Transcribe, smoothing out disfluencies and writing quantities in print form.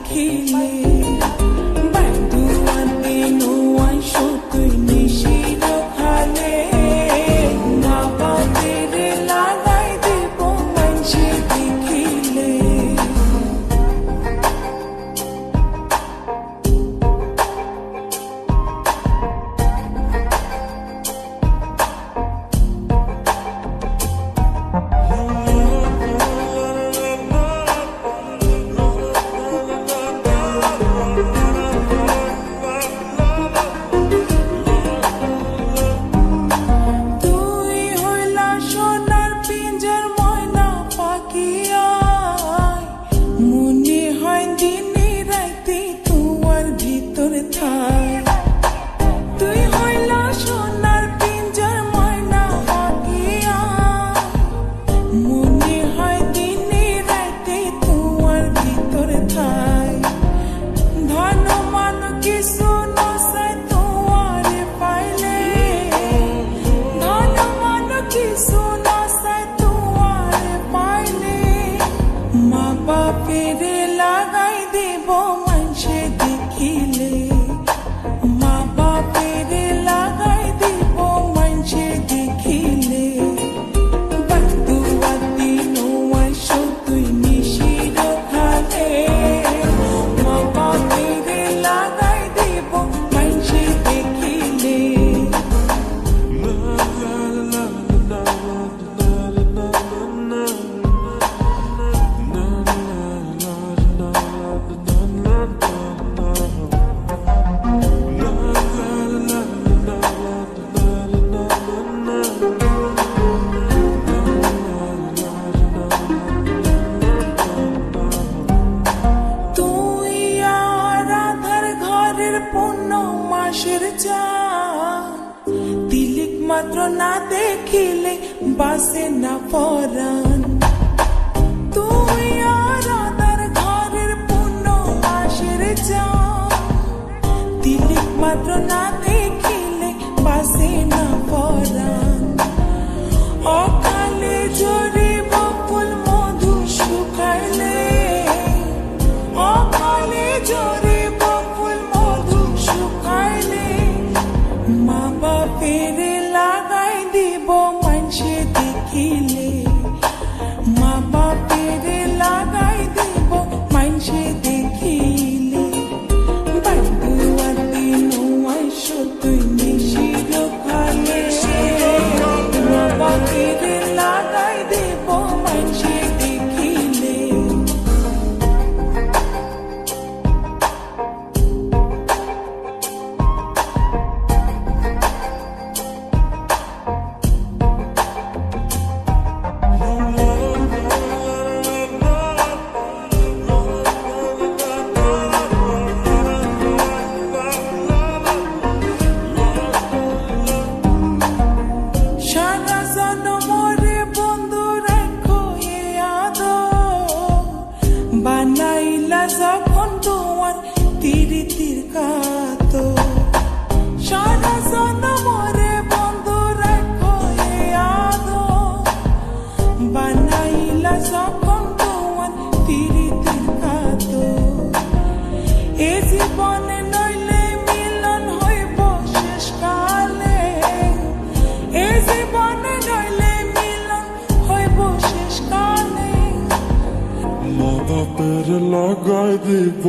দেখিলে বান্দুয়াতে নোয়াই সতুই নিশির খালে না বাতের লাগাই দেব মানসে দেখিলে তুই হইলা সোনার পিঞ্জর ময়না পাখিয়া মনে হয় দিনে রাতে তোমার ভিতর থাই ধন মান কিছু নসাই তোমারে পাইলে ধন মান কিছু নসাই তোমারে পাইলে মা বাপের লাগাই দেব মানসে দেখিলে মাসের চাঁদ তিলিক মাত্র না দেখিলে বাসে না পরাণ তুই আর আদার ঘরের পূর্ণ মাসের চাঁদ তিলিক মাত্র না দেখিলে বাসে না পরাণ অকালে জোরে বকুল মধু শুকাইলে অকালে জোরে মা বাপের লাগাই দিব মানসে দেখিলে মা বাপের লাগাই দিব মানসে দেখিলে বান্দুয়াতে নোয়াই সতুই নিশির খালে মা বাপের লাগাই দিব মানসে দেখিলে বানাইলা যখন তোমার তিরিতির কাতো সারা জনমরে বন্ধু রাখো এ আদো বানাইলা যখন তোমার তিরিতির কাতো এ জীবনে নইলে মিলন হইব শেষ কালে এ জীবনে নইলে মিলন হইব শেষ কালে মা বাপের লাগাই দিব